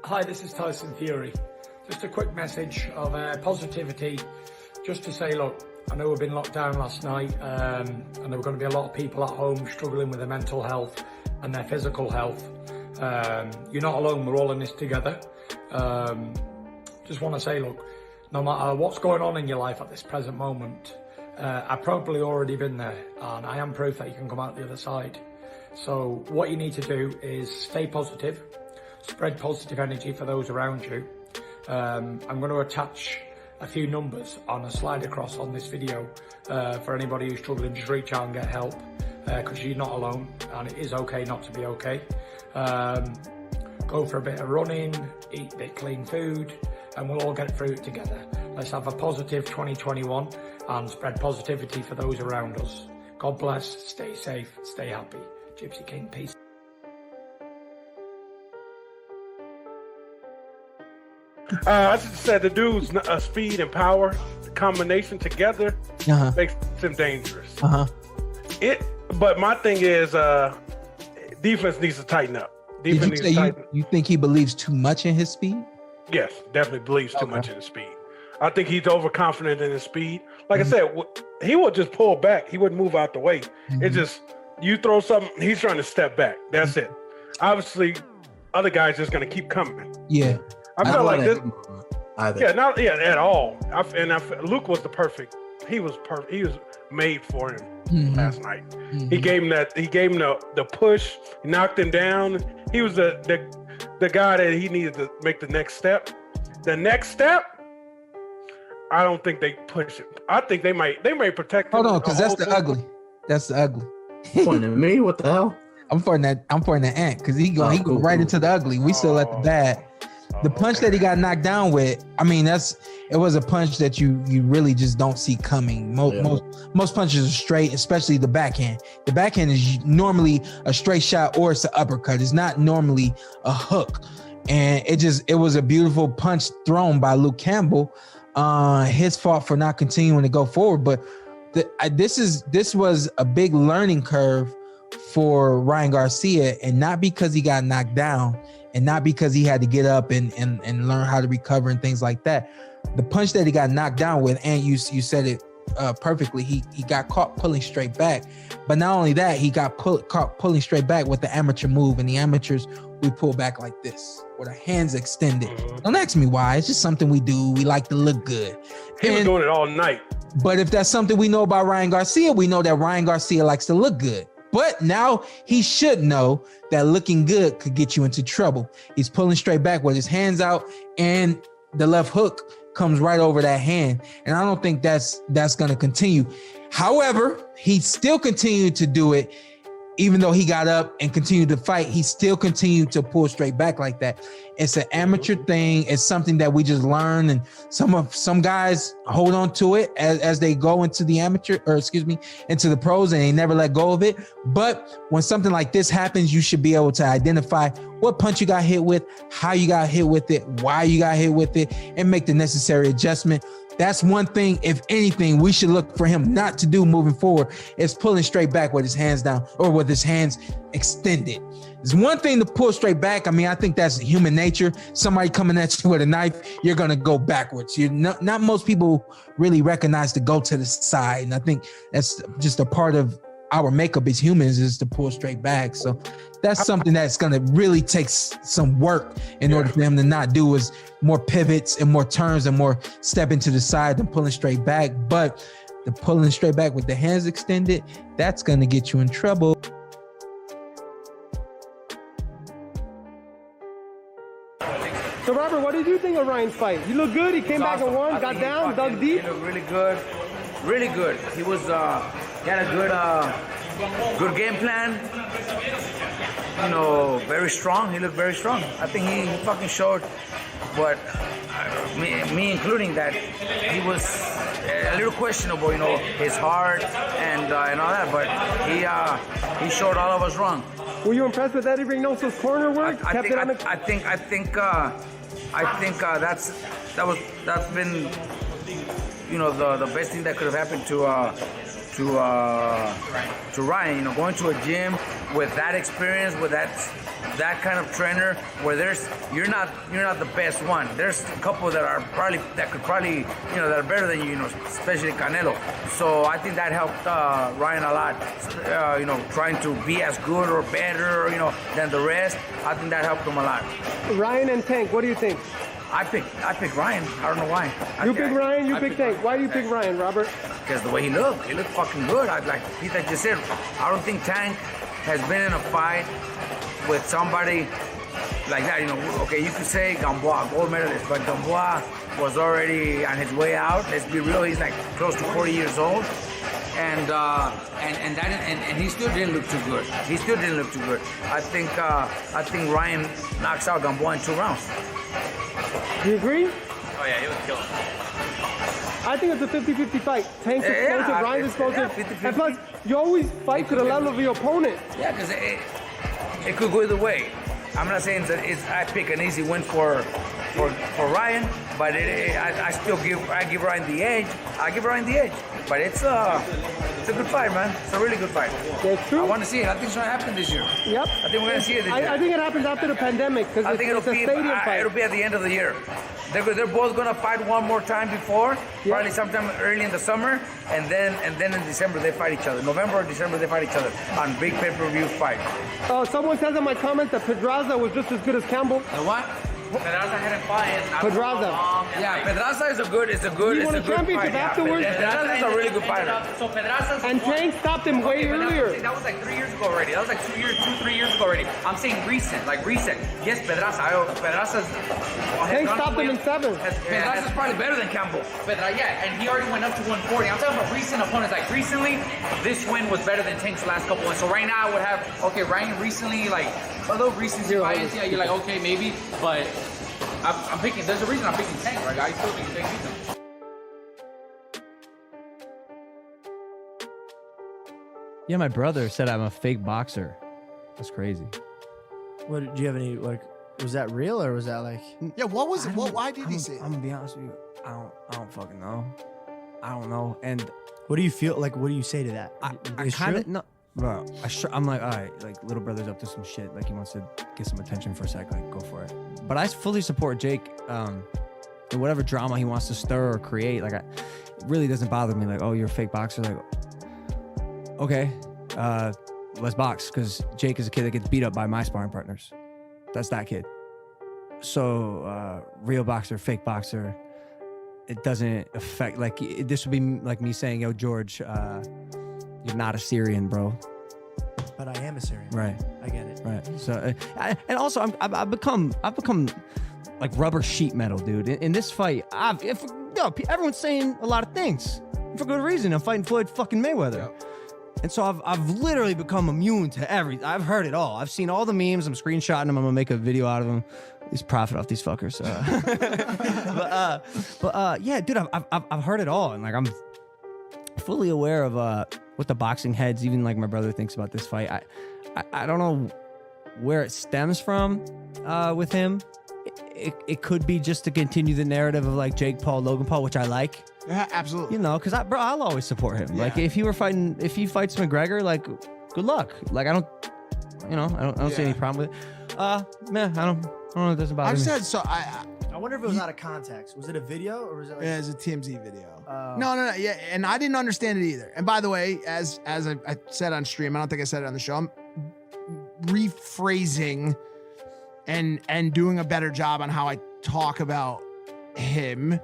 Hi, this is Tyson Fury. Just a quick message of positivity, just to say, look, I know we've been locked down last night, and there were going to be a lot of people at home struggling with their mental health and their physical health. You're not alone, we're all in this together. Just want to say, look, no matter what's going on in your life at this present moment, I've probably already been there, and I am proof that you can come out the other side. So what you need to do is stay positive, spread positive energy for those around you. I'm going to attach a few numbers on a slide across on this video for anybody who's struggling. Just reach out and get help, because you're not alone, and it is okay not to be okay. Go for a bit of running, eat a bit clean food, and we'll all get through it together. Let's have a positive 2021 and spread positivity for those around us. God bless, stay safe, stay happy. Gypsy King, peace. I just said the dude's speed and power, the combination together makes him dangerous. But my thing is, defense needs to tighten up. Defense needs to tighten. You think he believes too much in his speed? Yes, definitely believes too much in his speed. I think he's overconfident in his speed. Like I said, he would just pull back. He wouldn't move out the way. It's just, you throw something, he's trying to step back. That's it. Obviously, other guys just going to keep coming. Yeah. I felt like this. Yeah, not at all. Luke was the perfect. He was perfect. He was made for him last night. He gave him that. He gave him the push. He knocked him down. He was the guy that he needed to make the next step. The next step, I don't think they push it. I think they might protect him. Hold on, because that's the ugly. That's the ugly. Pointing at me? What the hell? I'm pointing at Ant, because he go right into the ugly. We still at the bad. The punch that he got knocked down with, I mean, it was a punch that you really just don't see coming. Most punches are straight, especially the backhand. The backhand is normally a straight shot or it's an uppercut. It's not normally a hook. And it was a beautiful punch thrown by Luke Campbell. His fault for not continuing to go forward. But this was a big learning curve for Ryan Garcia, and not because he got knocked down, and not because he had to get up and learn how to recover and things like that. The punch that he got knocked down with, and you said it perfectly, he got caught pulling straight back. But not only that, he got caught pulling straight back with the amateur move. And the amateurs, we pull back like this, with our hands extended. Don't ask me why. It's just something we do. We like to look good. He was doing it all night. But if that's something we know about Ryan Garcia, we know that Ryan Garcia likes to look good. But now he should know that looking good could get you into trouble. He's pulling straight back with his hands out, and the left hook comes right over that hand. And I don't think that's going to continue. However, he still continued to do it. Even though he got up and continued to fight, he still continued to pull straight back like that. It's an amateur thing. It's something that we just learn, and some guys hold on to it as they go into the into the pros, and they never let go of it. But when something like this happens, you should be able to identify what punch you got hit with, how you got hit with it, why you got hit with it, and make the necessary adjustment. That's one thing, if anything, we should look for him not to do moving forward, is pulling straight back with his hands down or with his hands extended. It's one thing to pull straight back. I mean, I think that's human nature. Somebody coming at you with a knife, you're going to go backwards. Not most people really recognize to go to the side. And I think that's just a part of our makeup as humans, is to pull straight back. So that's something that's going to really take some work in order for him to not do, is more pivots and more turns and more stepping to the side than pulling straight back. But the pulling straight back with the hands extended, that's going to get you in trouble. So Robert, what did you think of Ryan's fight? He looked good. He came back and won, got down, dug deep. He looked really good, really good. He was he had a good game plan. You know, very strong. He looked very strong. I think he fucking showed, but me including, that he was a little questionable. You know, his heart and all that. But he showed all of us wrong. Were you impressed with Eddie Reynoso's corner work? I think that's been, you know, the best thing that could have happened to Ryan. You know, going to a gym with that experience, with that that kind of trainer where you're not the best one. There's a couple that could probably that are better than you, especially Canelo. So I think that helped Ryan a lot. Trying to be as good or better, than the rest. I think that helped him a lot. Ryan and Tank, what do you think? I pick Ryan. I don't know why. You pick Ryan, you pick Tank. Why do you pick Ryan, Robert? Because the way he looked fucking good. Like Peter just said, I don't think Tank has been in a fight with somebody like that. Okay, you could say Gamboa, gold medalist, but Gamboa was already on his way out. Let's be real, he's like close to 40 years old. And he still didn't look too good. I think Ryan knocks out Gamboa in 2 rounds. Do you agree? Oh yeah, he was killing. I think it's a 50-50 fight. Tank's explosive, Ryan's explosive. 50-50. And plus, you always fight to the level of your opponent. Yeah, because it could go either way. I'm not saying that I pick an easy win for Ryan, but I give Ryan the edge. But it's a good fight, man. It's a really good fight. That's true. I want to see it. I think it's going to happen this year. Yep. I think we're going to see it this year. I think it happens after the pandemic because it's a stadium fight. It'll be at the end of the year. They're both going to fight one more time before, probably sometime early in the summer, and then in December they fight each other. November or December they fight each other on big pay-per-view fight. Someone says in my comments that Pedraza was just as good as Campbell. The what? Pedraza had a fight. Pedraza. Yeah, Pedraza is a good He won a championship afterwards. Pedraza is a really good fighter. So Pedraza's And Tank stopped him way earlier. That was like 3 years ago already. That was like 3 years ago already. I'm saying recent. Yes, Pedraza's. Tank stopped him in 7. Pedraza's probably better than Campbell. Yeah, and he already went up to 140. I'm talking about recent opponents. Like recently, this win was better than Tank's last couple ones. So right now I would have, Ryan recently, although recency bias, you're like, okay, maybe, but I'm picking, there's a reason I'm picking Tank, right? I still think Tank beats him. Yeah, my brother said I'm a fake boxer. That's crazy. What, do you have any, was that real or was that like? Yeah, what was it? Why did he say it? I'm gonna be honest with you. I don't fucking know. I don't know. And What do you feel like? What do you say to that? I kind of no, bro. I'm like, all right, like little brother's up to some shit. Like he wants to get some attention for a sec. Like go for it. But I fully support Jake. In whatever drama he wants to stir or create. Like it really doesn't bother me. Like, oh, you're a fake boxer. Like, okay, let's box. Because Jake is a kid that gets beat up by my sparring partners. That's that kid. So real boxer, fake boxer. It doesn't affect, this would be like me saying, yo, George, you're not a Syrian, bro. But I am a Syrian. Right. I get it. Right. So, and also I've become like rubber sheet metal, dude. In this fight, everyone's saying a lot of things for good reason. I'm fighting Floyd fucking Mayweather. Yep. And so I've literally become immune to everything. I've heard it all. I've seen all the memes. I'm screenshotting them. I'm gonna make a video out of them. At least profit off these fuckers. But yeah, dude, I've heard it all, and like I'm fully aware of what the boxing heads, even like my brother, thinks about this fight. I don't know where it stems from with him. It could be just to continue the narrative of like Jake Paul, Logan Paul, which I like. Yeah, absolutely. You know, because I'll always support him. Yeah. Like if he fights McGregor, like good luck. Like I don't see any problem with it. Man, I don't know if this about me. I wonder if it was out of context. Was it a video or was it like... Yeah, it was a TMZ video. No. Yeah, and I didn't understand it either. And by the way, as I said on stream, I don't think I said it on the show, I'm rephrasing and doing a better job on how I talk about him.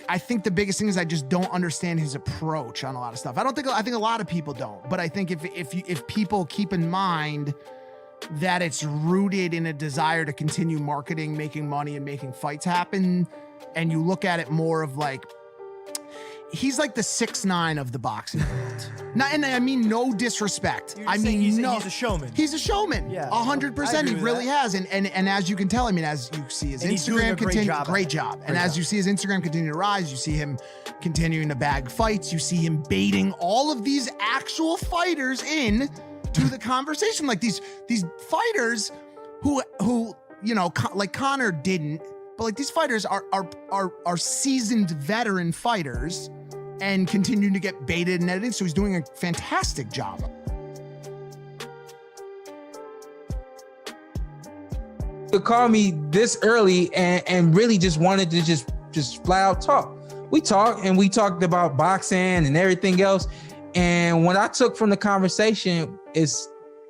I think the biggest thing is I just don't understand his approach on a lot of stuff. I think a lot of people don't, but I think if people keep in mind that it's rooted in a desire to continue marketing, making money, and making fights happen, and you look at it more of like, he's like the 6ix9ine of the boxing world. And I mean no disrespect. I mean he's a showman. He's a showman. Yeah, 100%. He really has. And as you can tell, I mean, as you see his Instagram continue, great job. And as you see his Instagram continue to rise, you see him continuing to bag fights. You see him baiting all of these actual fighters in to the conversation. Like these fighters who like Conor didn't, but like these fighters are seasoned veteran fighters and continuing to get baited and edited. So he's doing a fantastic job. to call me this early and really just wanted to just flat out talk. We talked about boxing and everything else. And what I took from the conversation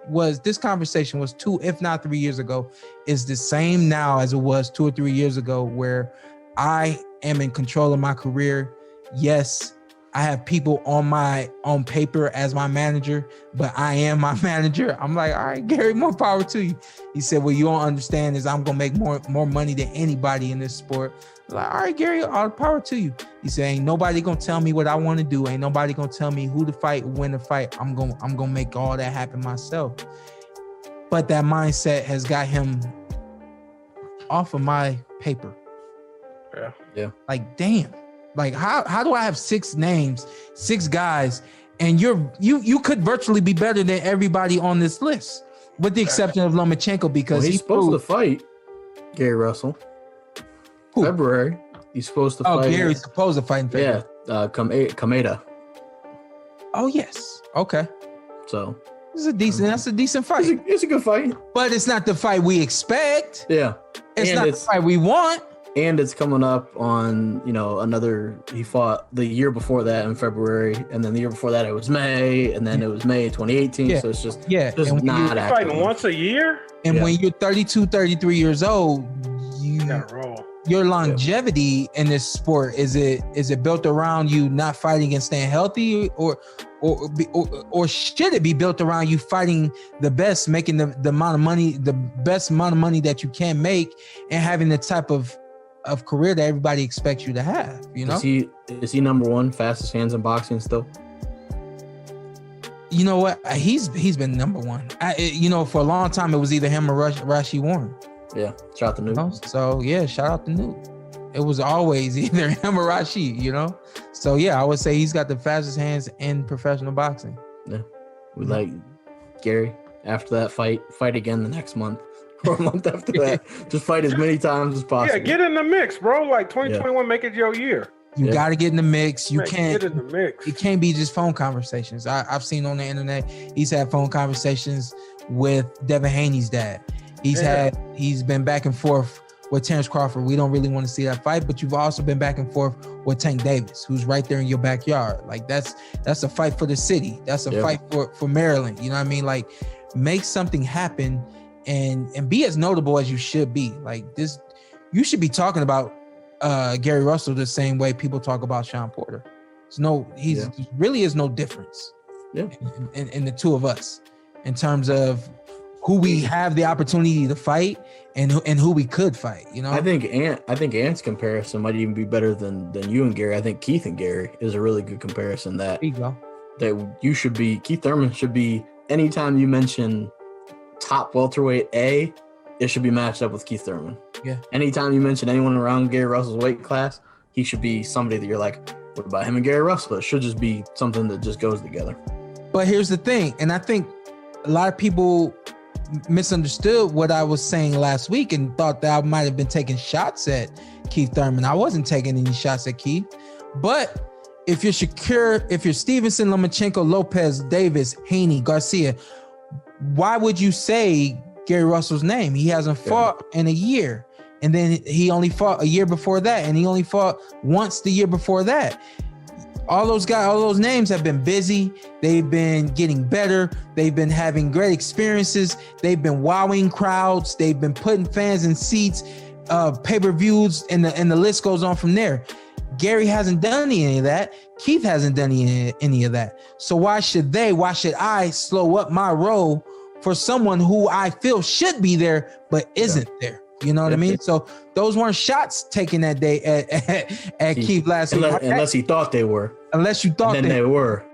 was 2, if not 3 years ago, is the same now as it was 2 or 3 years ago, where I am in control of my career. Yes, I have people on paper as my manager, but I am my manager. I'm like, all right, Gary, more power to you. He said, well, you don't understand is I'm gonna make more money than anybody in this sport. I'm like, all right, Gary, all the power to you. He said, ain't nobody gonna tell me what I want to do. Ain't nobody gonna tell me who to fight, when to fight. I'm gonna make all that happen myself. But that mindset has got him off of my paper. Yeah. Like, damn. Like, how do I have 6 names, 6 guys, and you could virtually be better than everybody on this list, with the exception of Lomachenko, because he's supposed to fight Gary Russell. Who? February. He's supposed to fight. Oh, Gary's supposed to fight in February. Yeah, Kameda. Oh, yes. Okay. So that's a decent fight. It's a good fight. But it's not the fight we expect. Yeah. It's not the fight we want. And it's coming up on, he fought the year before that in February, and then the year before that it was May, and then it was May 2018. Yeah. So it's just and not fighting once a year. And when you're 32, 33 years old, you gotta roll. Your longevity in this sport, is it built around you not fighting and staying healthy, or should it be built around you fighting the best, making the amount of money, the best amount of money that you can make, and having the type of career that everybody expects you to have, Is he number 1 fastest hands in boxing still? You know what? He's been number 1. For a long time it was either him or Rashi Warren. Yeah, shout out to Nuke. So yeah, shout out to Nuke. It was always either him or Rashi, So yeah, I would say he's got the fastest hands in professional boxing. Yeah, we like Gary. After that fight again the next month. Or a month after that, just fight as many times as possible. Yeah, get in the mix, bro. Like 2021, make it your year. You got to get in the mix. You can't get in the mix. It can't be just phone conversations. I've seen on the internet, he's had phone conversations with Devin Haney's dad. He's been back and forth with Terrence Crawford. We don't really want to see that fight, but you've also been back and forth with Tank Davis, who's right there in your backyard. Like that's a fight for the city. That's a fight for Maryland. You know what I mean? Like, make something happen. And be as notable as you should be. Like this, you should be talking about Gary Russell the same way people talk about Shawn Porter. Really is no difference in the two of us in terms of who we have the opportunity to fight and who we could fight. I think Ant's comparison might even be better than you and Gary. I think Keith and Gary is a really good comparison. That there you go. That you should be. Keith Thurman should be. Anytime you mention top welterweight A, it should be matched up with Keith Thurman. Yeah. Anytime you mention anyone around Gary Russell's weight class, he should be somebody that you're like, what about him and Gary Russell? It should just be something that just goes together. But here's the thing, and I think a lot of people misunderstood what I was saying last week and thought that I might have been taking shots at Keith Thurman. I wasn't taking any shots at Keith. But if you're Shakur, if you're Stevenson, Lomachenko, Lopez, Davis, Haney, Garcia, why would you say Gary Russell's name? He hasn't fought in a year. And then he only fought a year before that. And he only fought once the year before that. All those guys, all those names have been busy. They've been getting better. They've been having great experiences. They've been wowing crowds. They've been putting fans in seats, pay-per-views, and the list goes on from there. Gary hasn't done any of that. Keith hasn't done any of that. So why should I slow up my roll for someone who I feel should be there but isn't there? You know what I mean? So those weren't shots taken that day at Keith last week. Unless he thought they were. Unless you thought they were.